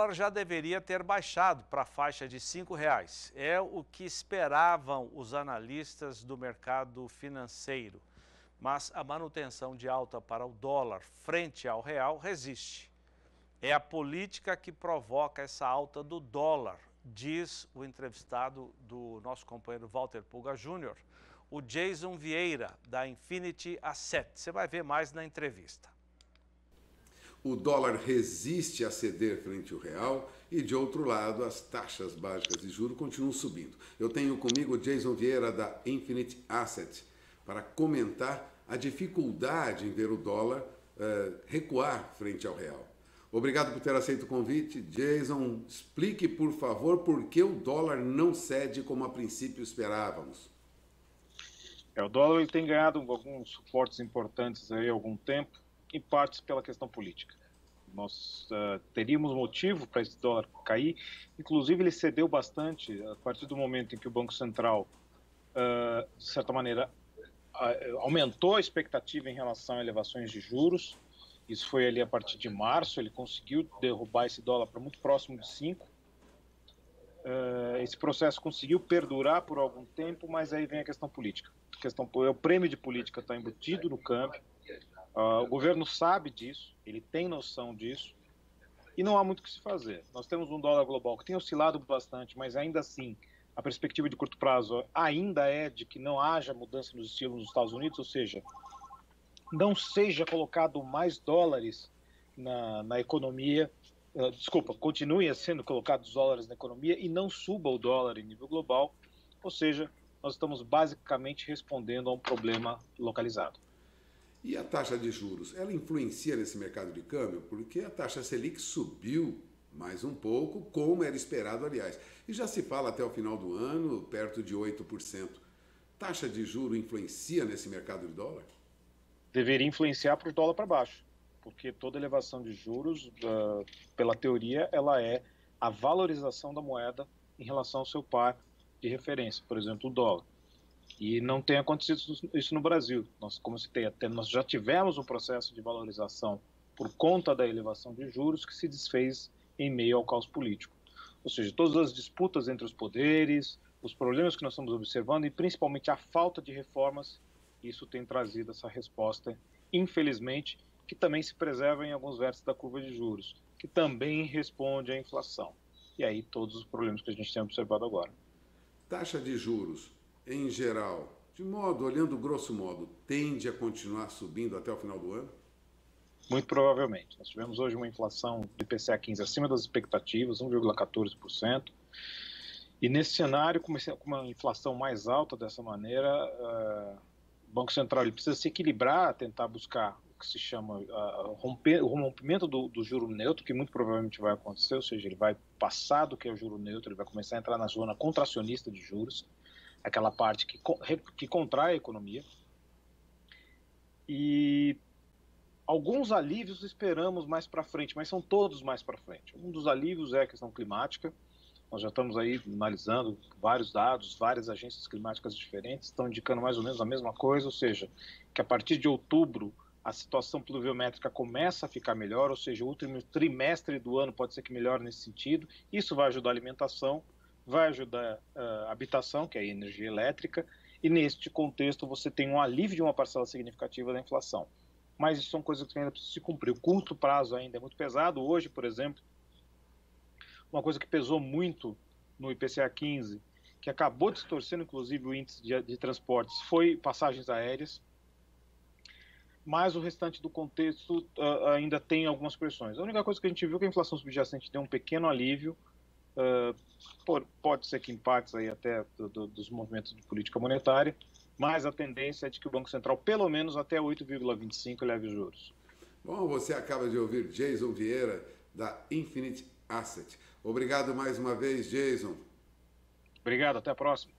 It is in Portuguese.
dólar já deveria ter baixado para a faixa de R$ 5,00. É o que esperavam os analistas do mercado financeiro. Mas a manutenção de alta para o dólar frente ao real resiste. É a política que provoca essa alta do dólar, diz o entrevistado do nosso companheiro Walter Pulga Jr., o Jason Vieira, da Infinity Asset. Você vai ver mais na entrevista. O dólar resiste a ceder frente ao real e, de outro lado, as taxas básicas de juros continuam subindo. Eu tenho comigo o Jason Vieira, da Infinity Asset, para comentar a dificuldade em ver o dólar recuar frente ao real. Obrigado por ter aceito o convite. Jason, explique, por favor, por que o dólar não cede como a princípio esperávamos. O dólar tem ganhado alguns suportes importantes aí há algum tempo, em partes pela questão política. Nós teríamos motivo para esse dólar cair, inclusive ele cedeu bastante a partir do momento em que o Banco Central, de certa maneira, aumentou a expectativa em relação a elevações de juros. Isso foi ali a partir de março, ele conseguiu derrubar esse dólar para muito próximo de 5. Esse processo conseguiu perdurar por algum tempo, mas aí vem a questão política. O prêmio de política está embutido no câmbio. O governo sabe disso, ele tem noção disso, e não há muito o que se fazer. Nós temos um dólar global que tem oscilado bastante, mas ainda assim, a perspectiva de curto prazo ainda é de que não haja mudança nos estilos nos Estados Unidos, ou seja, não seja colocado mais dólares na economia, continue sendo colocados dólares na economia e não suba o dólar em nível global, ou seja, nós estamos basicamente respondendo a um problema localizado. E a taxa de juros, ela influencia nesse mercado de câmbio? Porque a taxa Selic subiu mais um pouco, como era esperado, aliás. E já se fala até o final do ano, perto de 8%. Taxa de juros influencia nesse mercado de dólar? Deveria influenciar para o dólar para baixo, porque toda elevação de juros, pela teoria, ela é a valorização da moeda em relação ao seu par de referência, por exemplo, o dólar. E não tem acontecido isso no Brasil. Nós já tivemos um processo de valorização por conta da elevação de juros que se desfez em meio ao caos político. Ou seja, todas as disputas entre os poderes, os problemas que nós estamos observando e principalmente a falta de reformas, isso tem trazido essa resposta, infelizmente, que também se preserva em alguns vértices da curva de juros, que também responde à inflação. E aí todos os problemas que a gente tem observado agora. Taxa de juros, em geral, olhando grosso modo, tende a continuar subindo até o final do ano? Muito provavelmente. Nós tivemos hoje uma inflação do IPCA 15 acima das expectativas, 1,14%. E nesse cenário, com uma inflação mais alta dessa maneira, o Banco Central ele precisa se equilibrar, tentar buscar o que se chama o rompimento do juro neutro, que muito provavelmente vai acontecer, ou seja, ele vai passar do que é o juro neutro, ele vai começar a entrar na zona contracionista de juros, aquela parte que contrai a economia. E alguns alívios esperamos mais para frente, mas são todos mais para frente. Um dos alívios é a questão climática. Nós já estamos aí analisando vários dados, várias agências climáticas diferentes estão indicando mais ou menos a mesma coisa, ou seja, que a partir de outubro a situação pluviométrica começa a ficar melhor, ou seja, o último trimestre do ano pode ser que melhore nesse sentido. Isso vai ajudar a alimentação, vai ajudar a habitação, que é a energia elétrica, e neste contexto você tem um alívio de uma parcela significativa da inflação. Mas isso são coisas que ainda precisam se cumprir. O curto prazo ainda é muito pesado. Hoje, por exemplo, uma coisa que pesou muito no IPCA 15, que acabou distorcendo inclusive o índice de transportes, foi passagens aéreas, mas o restante do contexto ainda tem algumas pressões. A única coisa que a gente viu é que a inflação subjacente deu um pequeno alívio, pode ser que em partes aí até dos movimentos de política monetária, mas a tendência é de que o Banco Central, pelo menos até 8,25, eleve os juros. Bom, você acaba de ouvir Jason Vieira, da Infinity Asset. Obrigado mais uma vez, Jason. Obrigado, até a próxima.